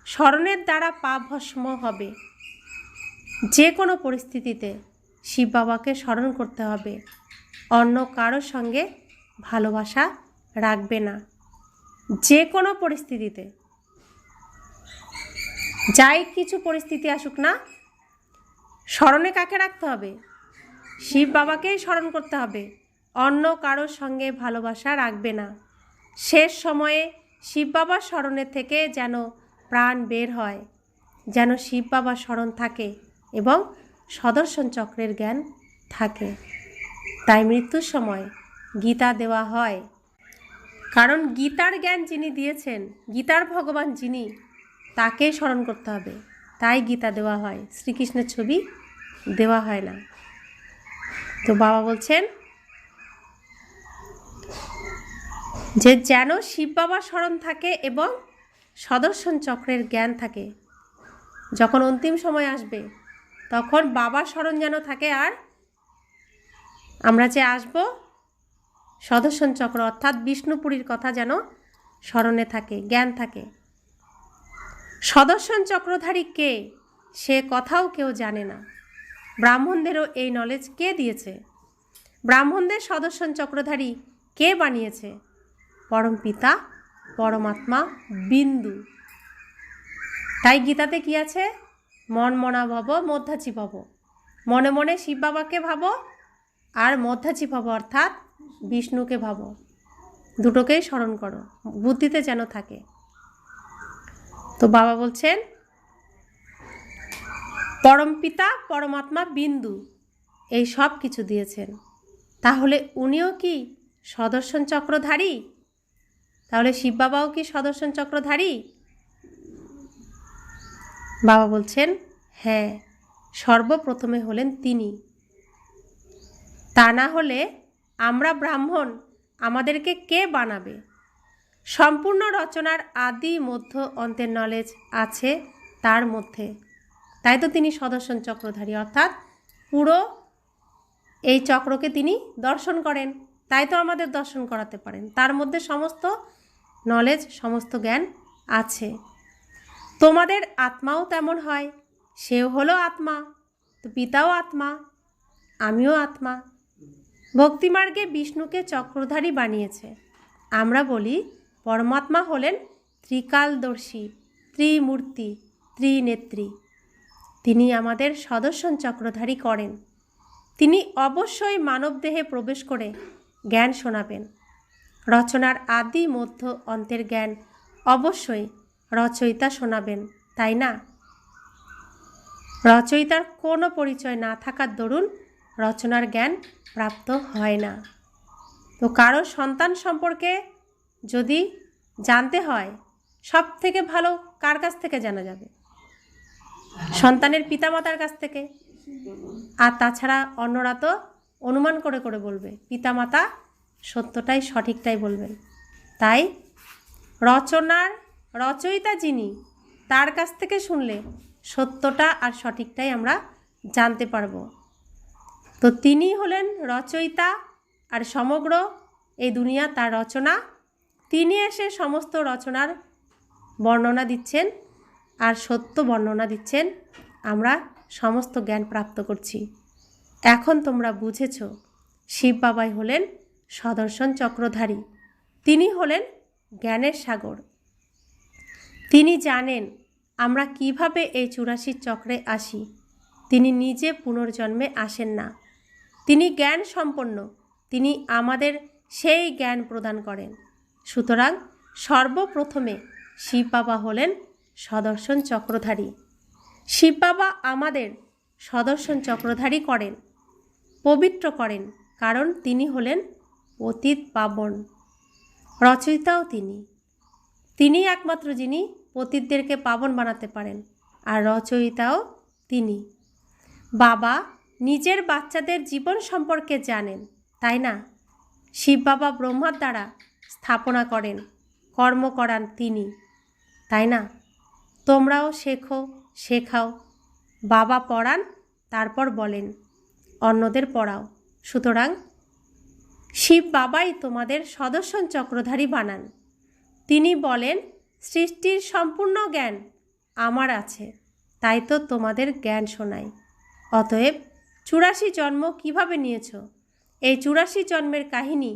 স্মরণের দ্বারা পাপ ভস্ম হবে। যে কোনো পরিস্থিতিতে শিব বাবাকে স্মরণ করতে হবে, অন্য কারোর সঙ্গে ভালোবাসা রাখবে না। যে কোনো পরিস্থিতিতে, যাই কিছু পরিস্থিতি আসুক না, স্মরণে কাকে রাখতে হবে? শিব বাবাকেই স্মরণ করতে হবে, অন্য কারোর সঙ্গে ভালোবাসা রাখবে না। শেষ সময়ে শিব বাবার স্মরণে থেকে যেন প্রাণ বের হয়, যেন শিব বাবার স্মরণ থাকে এবং সদর্শন চক্রের জ্ঞান থাকে। তাই মৃত্যুর সময় গীতা দেওয়া হয়, কারণ গীতার জ্ঞান যিনি দিয়েছেন, গীতার ভগবান যিনি, তাকেই স্মরণ করতে হবে। তাই গীতা দেওয়া হয়, শ্রীকৃষ্ণের ছবি দেওয়া হয় না। তো বাবা বলছেন যে যেন শিব বাবার স্মরণ থাকে এবং সদর্শন চক্রের জ্ঞান থাকে। যখন অন্তিম সময় আসবে তখন বাবার স্মরণ যেন থাকে, আর আমরা যে আসব সদর্শন চক্র অর্থাৎ বিষ্ণুপুরীর কথা যেন স্মরণে থাকে, জ্ঞান থাকে। সদর্শন চক্রধারী কে, সে কথাও কেউ জানে না। ব্রাহ্মণদেরও এই নলেজ কে দিয়েছে? ব্রাহ্মণদের সদর্শন চক্রধারী কে বানিয়েছে? পরম পিতা পরমাত্মা বিন্দু। তাই গীতাতে কি আছে? মন মনা ভব মধ্যাচি ভব। মনে মনে শিব বাবাকে ভাবো, আর মধ্যাচি ভব অর্থাৎ বিষ্ণুকে ভাবো। দুটোকেই স্মরণ করো, বুদ্ধিতে যেন থাকে। তো বাবা বলছেন, পরম পিতা পরমাত্মা বিন্দু এই সব কিছু দিয়েছেন, তাহলে উনিও কি সদর্শন চক্রধারী? তাহলে শিব বাবাও কি সদর্শন চক্রধারী? বাবা বলছেন, হ্যাঁ, সর্বপ্রথমে হলেন তিনি। তা না হলে আমরা ব্রাহ্মণ, আমাদেরকে কে বানাবে? সম্পূর্ণ রচনার আদি মধ্য অন্তের নলেজ আছে তার মধ্যে। তাই তো তিনি সদর্শন চক্রধারী, অর্থাৎ পুরো এই চক্রকে তিনি দর্শন করেন। তাই তো আমাদের দর্শন করাতে পারেন। তার মধ্যে সমস্ত নলেজ, সমস্ত জ্ঞান আছে। তোমাদের আত্মাও তেমন হয়। সেও হলো আত্মা, তো পিতাও আত্মা, আমিও আত্মা। ভক্তিমার্গে বিষ্ণুকে চক্রধারী বানিয়েছে। আমরা বলি পরমাত্মা হলেন ত্রিকালদর্শী, ত্রিমূর্তি, ত্রিনেত্রী। তিনি আমাদের সদর্শন চক্রধারী করেন। তিনি অবশ্যই মানবদেহে প্রবেশ করে জ্ঞান শোনাবেন। রচনার আদি মধ্য অন্তের জ্ঞান অবশ্যই রচয়িতা শোনাবেন, তাই না? রচয়িতার কোনো পরিচয় না থাকার দরুন রচনার জ্ঞান প্রাপ্ত হয় না। তো কারো সন্তান সম্পর্কে যদি জানতে হয়, সব থেকে ভালো কার কাছ থেকে জানা যাবে? সন্তানের পিতামাতার কাছ থেকে। আর তাছাড়া অন্যরা তো অনুমান করে করে বলবে, পিতামাতা সত্যটাই সঠিকটাই বলবেন। তাই রচনার রচয়িতা যিনি, তার কাছ থেকে শুনলে সত্যটা আর সঠিকটাই আমরা জানতে পারবো। তো তিনি হলেন রচয়িতা, আর সমগ্র এই দুনিয়া তার রচনা। তিনি এসে সমস্ত রচনার বর্ণনা দিচ্ছেন আর সত্য বর্ণনা দিচ্ছেন। আমরা সমস্ত জ্ঞান প্রাপ্ত করছি। এখন তোমরা বুঝেছ, শিব বাবাই হলেন সদর্শন চক্রধারী। তিনি হলেন জ্ঞানের সাগর। তিনি জানেন আমরা কিভাবে এই 84 চক্রে আসি। তিনি নিজে পুনর্জন্মে আসেন না। তিনি জ্ঞান সম্পন্ন, তিনি আমাদের সেই জ্ঞান প্রদান করেন। সুতরাং সর্বপ্রথমে শিব বাবা হলেন সদর্শন চক্রধারী। শিব বাবা আমাদের সদর্শন চক্রধারী করেন, পবিত্র করেন, কারণ তিনি হলেন অতীত পাবন। রচয়িতাও তিনি। তিনি একমাত্র যিনি পতিতদেরকে পাবন বানাতে পারেন, আর রচয়িতাও তিনি। বাবা নিজের বাচ্চাদের জীবন সম্পর্কে জানেন, তাই না? শিব বাবা ব্রহ্মার দ্বারা স্থাপনা করেন, কর্ম করান তিনি, তাই না? তোমরাও শেখো, শেখাও। বাবা পড়ান, তারপর বলেন অন্যদের পড়াও। সুতরাং শিব বাবাই তোমাদের সদর্শন চক্রধারী বানান। তিনি বলেন সৃষ্টির সম্পূর্ণ জ্ঞান আমার আছে, তাই তো তোমাদের জ্ঞান শোনাই। অতএব 84 জন্ম কিভাবে নিয়েছ, এই 84 জন্মের কাহিনী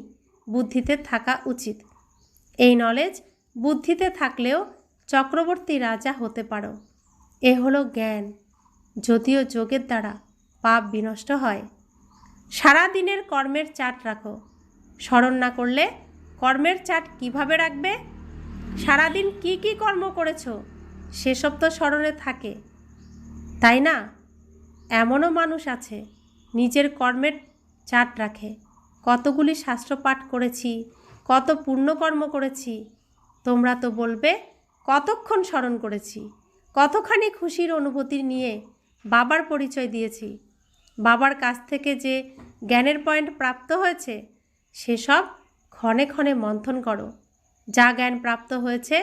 বুদ্ধিতে থাকা উচিত। এই নলেজ বুদ্ধিতে থাকলেও চক্রবর্তী রাজা হতে পারো। এ হলো জ্ঞান। যদিও যোগের দ্বারা পাপ বিনষ্ট হয়। সারা দিনের কর্মের চাট রাখো। স্মরণ না করলে কর্মের চাট কিভাবে রাখবে? সারাদিন কি কি কর্ম করেছ সেসব তো স্মরণে থাকে, তাই না? এমনও মানুষ আছে নিজের কর্মের চাট রাখে। কতগুলি শাস্ত্র পাঠ করেছি, কত পুণ্যকর্ম করেছি। তোমরা তো বলবে কতক্ষণ স্মরণ করেছি, কতখানি খুশির অনুভূতি নিয়ে বাবার পরিচয় দিয়েছি। বাবার কাছ থেকে যে জ্ঞানের পয়েন্ট প্রাপ্ত হয়েছে সেসব ক্ষণে ক্ষণে মন্থন করো। যা জ্ঞান প্রাপ্ত হয়েছে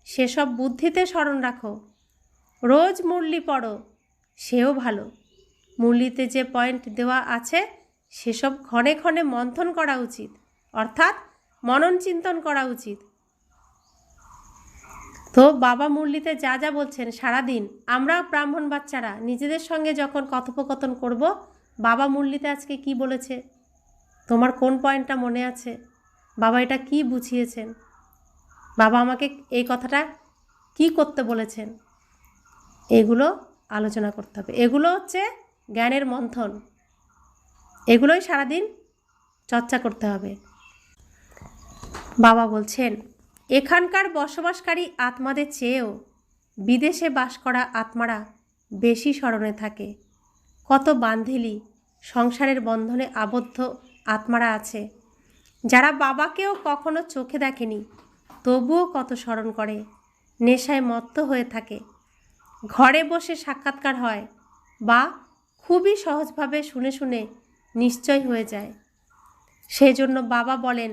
সেসব বুদ্ধিতে স্মরণ রাখো। রোজ মুরলি পড়ো, সেও ভালো। মুরলিতে যে পয়েন্ট দেওয়া আছে সেসব ক্ষণে ক্ষণে মন্থন করা উচিত, অর্থাৎ মনন চিন্তন করা উচিত। তো বাবা মুরলিতে যা যা বলছেন সারাদিন, আমরা ব্রাহ্মণ বাচ্চারা নিজেদের সঙ্গে যখন কথোপকথন করব, বাবা মুরলিতে আজকে কি বলেছে, তোমার কোন পয়েন্টটা মনে আছে, বাবা এটা কি বুঝিয়েছেন, বাবা আমাকে এই কথাটা কি করতে বলেছেন, এগুলো আলোচনা করতে হবে। এগুলো হচ্ছে জ্ঞানের মন্থন। এগুলোই সারাদিন চর্চা করতে হবে। বাবা বলছেন এখানকার বসবাসকারী আত্মাদের চেয়েও বিদেশে বাস করা আত্মারা বেশি স্মরণে থাকে। কত বান্ধিলি সংসারের বন্ধনে আবদ্ধ আত্মারা আছে, যারা বাবাকেও কখনো চোখে দেখেনি, তবুও কত স্মরণ করে, নেশায় মত্ত হয়ে থাকে। ঘরে বসে সাক্ষাৎকার হয় বা খুবই সহজভাবে শুনে শুনে নিশ্চয় হয়ে যায়। সেজন্য বাবা বলেন,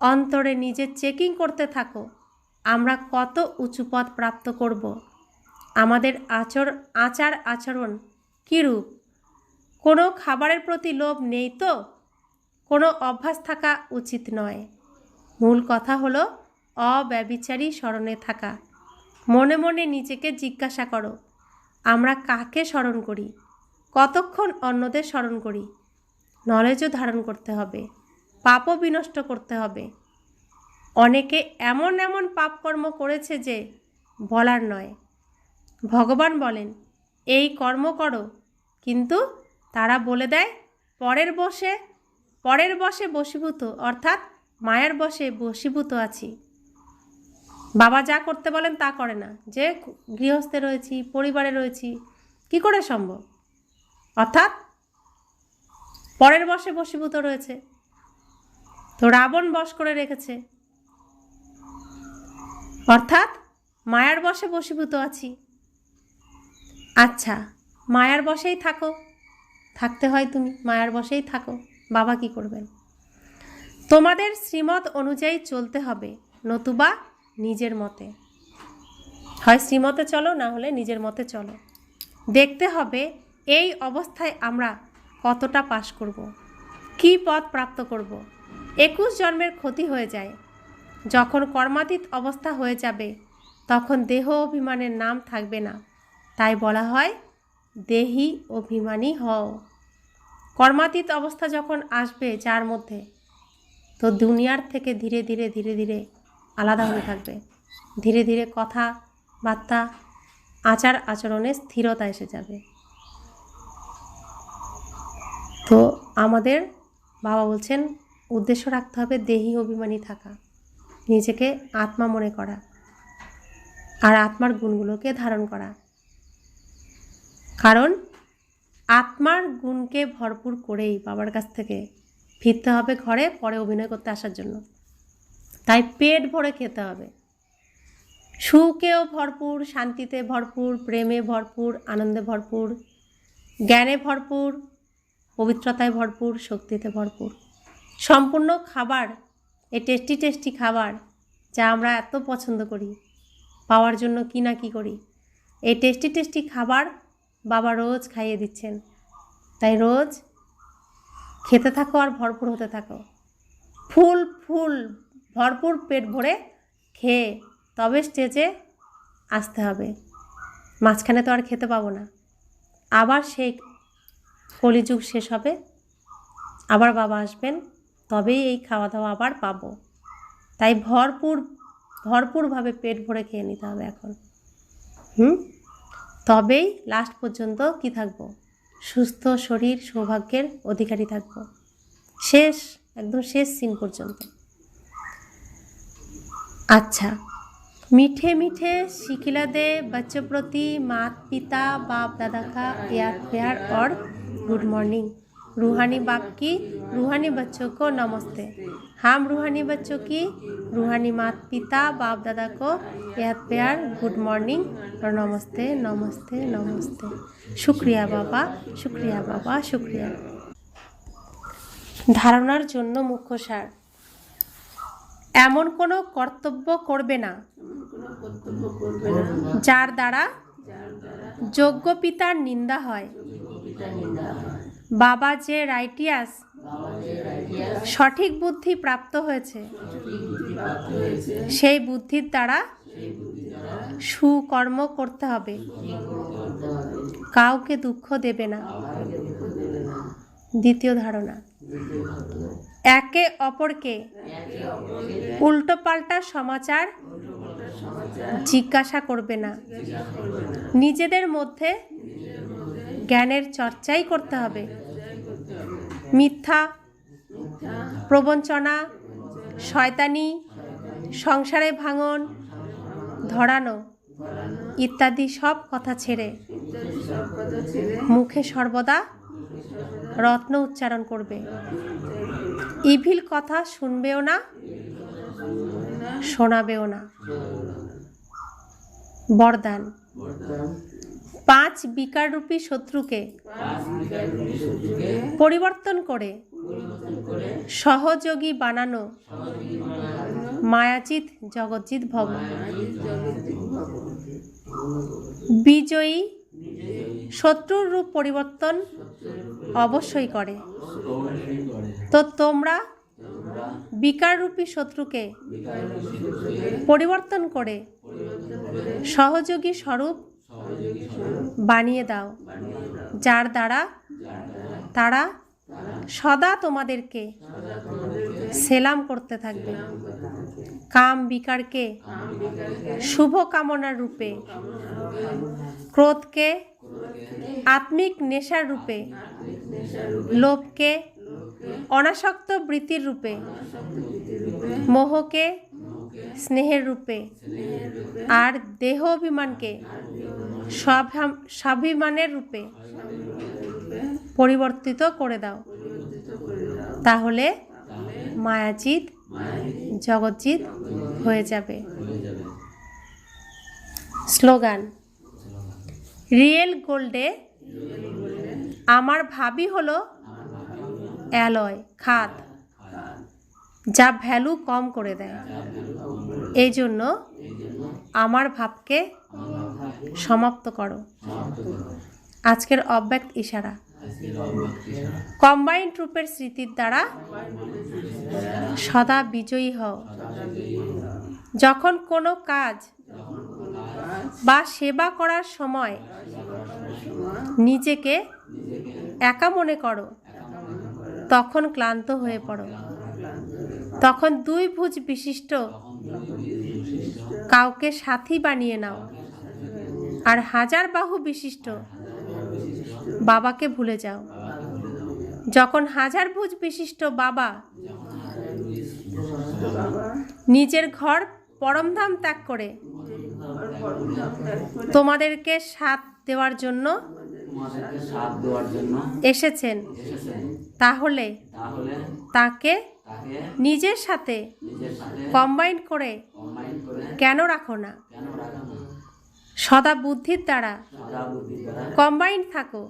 অন্তরে নিজের চেকিং করতে থাকো, আমরা কত উঁচু পদ প্রাপ্ত করব। আমাদের আচার আচরণ কীরূপ? কোনো খাবারের প্রতি লোভ নেই তো? কোনো অভ্যাস থাকা উচিত নয়। মূল কথা হলো অব্যভিচারী স্মরণে থাকা। মনে মনে নিজেকে জিজ্ঞাসা করো, আমরা কাকে স্মরণ করি? কতক্ষণ অন্যদের স্মরণ করি? নলেজও ধারণ করতে হবে, পাপও বিনষ্ট করতে হবে। অনেকে এমন এমন পাপকর্ম করেছে যে বলার নয়। ভগবান বলেন, এই কর্ম করো, কিন্তু তারা বলে দেয় পরের বশে বশীভূত, অর্থাৎ মায়ার বশে বশীভূত আছি। বাবা যা করতে বলেন তা করে না, যে গৃহস্থে রয়েছি, পরিবারে রয়েছি, কি করে সম্ভব? অর্থাৎ পরের বশে বশীভূত রয়েছে। তো রাবণ বশ করে রেখেছে, অর্থাৎ মায়ার বশে বশীভূত আছি। আচ্ছা, মায়ার বশেই থাকো, থাকতে হয়, তুমি মায়ার বশেই থাকো। বাবা কি করবেন? তোমাদের শ্রীমত অনুযায়ী চলতে হবে, নতুবা নিজের মতে। হয় শ্রীমতে চলো, না হলে নিজের মতে চলো। দেখতে হবে এই অবস্থায় আমরা কতটা পাশ করব, কি পথ প্রাপ্ত করব। 21 জন্মের ক্ষতি হয়ে যায়। যখন কর্মাতীত অবস্থা হয়ে যাবে তখন দেহ অভিমানের নাম থাকবে না। তাই বলা হয় দেহি অভিমানী হও। কর্মাতীত অবস্থা যখন আসবে যার মধ্যে, তো দুনিয়ার থেকে ধীরে ধীরে ধীরে ধীরে আলাদা হয়ে থাকবে। ধীরে ধীরে কথাবার্তা আচার আচরণে স্থিরতা এসে যাবে। তো আমাদের বাবা বলছেন উদ্দেশ্য রাখতে হবে দেহি অভিমানী থাকা, নিজেকে আত্মা মনে করা, আর আত্মার গুণগুলোকে ধারণ করা। কারণ আত্মার গুণকে ভরপুর করেই বাবার কাছ থেকে ফিরতে হবে ঘরে পরে অভিনয় করতে আসার জন্য। তাই পেট ভরে খেতে হবে, সুখেও ভরপুর, শান্তিতে ভরপুর, প্রেমে ভরপুর, আনন্দে ভরপুর, জ্ঞানে ভরপুর, পবিত্রতায় ভরপুর, শক্তিতে ভরপুর। সম্পূর্ণ খাবার, এই টেস্টি টেস্টি খাবার যা আমরা এত পছন্দ করি, পাওয়ার জন্য কি না কি করি, এই টেস্টি টেস্টি খাবার বাবা রোজ খাইয়ে দিচ্ছেন। তাই রোজ খেতে থাকো আর ভরপুর হতে থাকো। ফুল ভরপুর পেট ভরে খেয়ে তবে স্টেজে আসতে হবে। মাঝখানে তো আর খেতে পাবো না। আবার সেই কলিযুগ শেষ হবে, আবার বাবা আসবেন, তবেই এই খাওয়া দাওয়া আবার পাবো। তাই ভরপুরভাবে পেট ভরে খেয়ে নিতে হবে এখন। তবেই লাস্ট পর্যন্ত কি থাকবো? সুস্থ শরীর, সৌভাগ্যের অধিকারী থাকবো, একদম শেষ সিন পর্যন্ত। अच्छा, मीठे मीठे शिखिला दे बच्चों प्रति माता पिता बाप दादा का याद प्यार और गुड मॉर्निंग। रूहानी बाप की रूहानी बच्चों को नमस्ते। हम रूहानी बच्चों की रूहानी माता पिता बाप दादा को याद प्यार, गुड मॉर्निंग और नमस्ते नमस्ते नमस्ते। शुक्रिया बाबा, शुक्रिया बाबा, शुक्रिया। धारणार जन्य मुख्य सार, এমন কোনো কর্তব্য করবে না যার দ্বারা যোগ্য পিতার নিন্দা হয়। বাবা যে রাইটিয়াস, সঠিক বুদ্ধি প্রাপ্ত হয়েছে, সেই বুদ্ধির দ্বারা সুকর্ম করতে হবে, কাউকে দুঃখ দেবে না। দ্বিতীয় ধারণা, একে অপরকে উল্টোপাল্টা সমাচার জিজ্ঞাসা করবে না। নিজেদের মধ্যে জ্ঞানের চর্চাই করতে হবে। মিথ্যা প্রবঞ্চনা, শয়তানি, সংসারে ভাঙন ধরানো ইত্যাদি সব কথা ছেড়ে মুখে সর্বদা রত্ন উচ্চারণ করবে। ইভিল কথা শুনবেও না, শোনাবেও না। বরদান, 5 বিকাররূপী শত্রুকে পরিবর্তন করে সহযোগী বানানো মায়াচিত জগজ্জিৎ ভব। বিজয়ী শত্রুর রূপ পরিবর্তন অবশ্যই করে। তো তোমরা বিকাররূপী শত্রুকে পরিবর্তন করে সহযোগী স্বরূপ বানিয়ে দাও, যার দ্বারা তারা সদা তোমাদেরকে সেলাম করতে থাকবে। কাম বিকারকে শুভ কামনার রূপে, ক্রোধকে আত্মিক নেশার রূপে, লোভকে অনাসক্ত বৃত্তির রূপে, মোহকে স্নেহের রূপে, আর দেহ অভিমানকে স্বাভিমানের রূপে পরিবর্তিত করে দাও। তাহলে মায়াচিত জগজ্জিৎ হয়ে যাবে। স্লোগান: রিয়েল গোল্ডে আমার ভাবই হলো অ্যালয় খাদ, যা ভ্যালু কম করে দেয়। এই জন্য আমার ভাবকে সমাপ্ত করো। আজকের অব্যক্ত ইশারা: কম্বাইন্ড রূপের স্মৃতির দ্বারা সদা বিজয়ী হও। যখন কোনো কাজ বা সেবা করার সময় নিজেকে একা মনে করো, তখন ক্লান্ত হয়ে পড়ো। তখন 2 ভুজ বিশিষ্ট কাউকে সাথী বানিয়ে নাও, আর 1000 বাহু বিশিষ্ট বাবাকে ভুলে যাও। যখন 1000 ভুজ বিশিষ্ট বাবা নিজের ঘর পরমধাম ত্যাগ করে তোমাদেরকে সাথ দেওয়ার জন্য এসেছেন, তাহলে তাকে নিজের সাথে কম্বাইন করে কেন রাখো না? সদা বুদ্ধির দ্বারা কম্বাইন থাকো,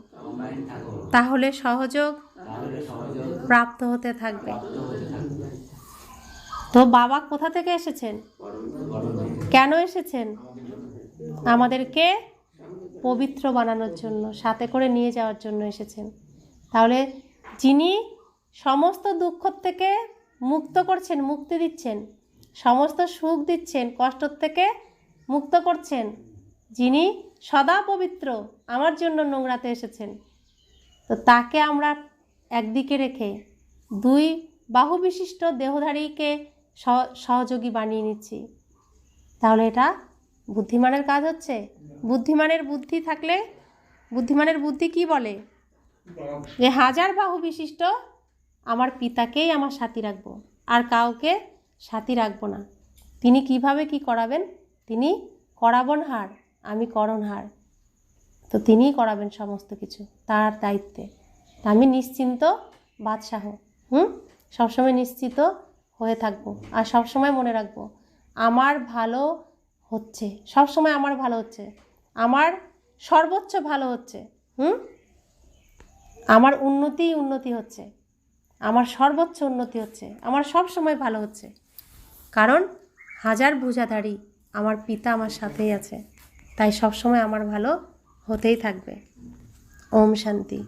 তাহলে সহযোগ প্রাপ্ত হতে থাকবে। তো বাবা কোথা থেকে এসেছেন? কেন এসেছেন? আমাদেরকে পবিত্র বানানোর জন্য, সাথে করে নিয়ে যাওয়ার জন্য এসেছেন। তাহলে যিনি সমস্ত দুঃখ থেকে মুক্ত করছেন, মুক্তি দিচ্ছেন, সমস্ত সুখ দিচ্ছেন, কষ্ট থেকে মুক্ত করছেন, যিনি সদা পবিত্র, আমার জন্য নোংরাতে এসেছেন, তো তাকে আমরা একদিকে রেখে 2 বাহু বিশিষ্ট দেহধারীকে সহযোগী বানিয়ে নিচ্ছি। তাহলে এটা বুদ্ধিমানের কাজ হচ্ছে? বুদ্ধিমানের বুদ্ধি থাকলে, বুদ্ধিমানের বুদ্ধি কি বলে? যে 1000 বাহু বিশিষ্ট আমার পিতাকেই আমার সাথী রাখবো, আর কাউকে সাথী রাখবো না। তিনি কিভাবে কি করাবেন? তিনি করাবনহার, আমি করণহার। তো তিনিই করাবেন সমস্ত কিছু, তার দায়িত্বে। তা আমি নিশ্চিন্ত বাদশাহ, সবসময় নিশ্চিত হয়ে থাকবো। আর সবসময় মনে রাখবো আমার ভালো হচ্ছে, সবসময় আমার ভালো হচ্ছে, আমার সর্বোচ্চ ভালো হচ্ছে। আমার উন্নতি হচ্ছে, আমার সর্বোচ্চ উন্নতি হচ্ছে, আমার সব সময় ভালো হচ্ছে। কারণ 1000 ভুজাধারী আমার পিতা আমার সাথেই আছে, তাই সব সময় আমার ভালো হতেই থাকবে। ওম শান্তি।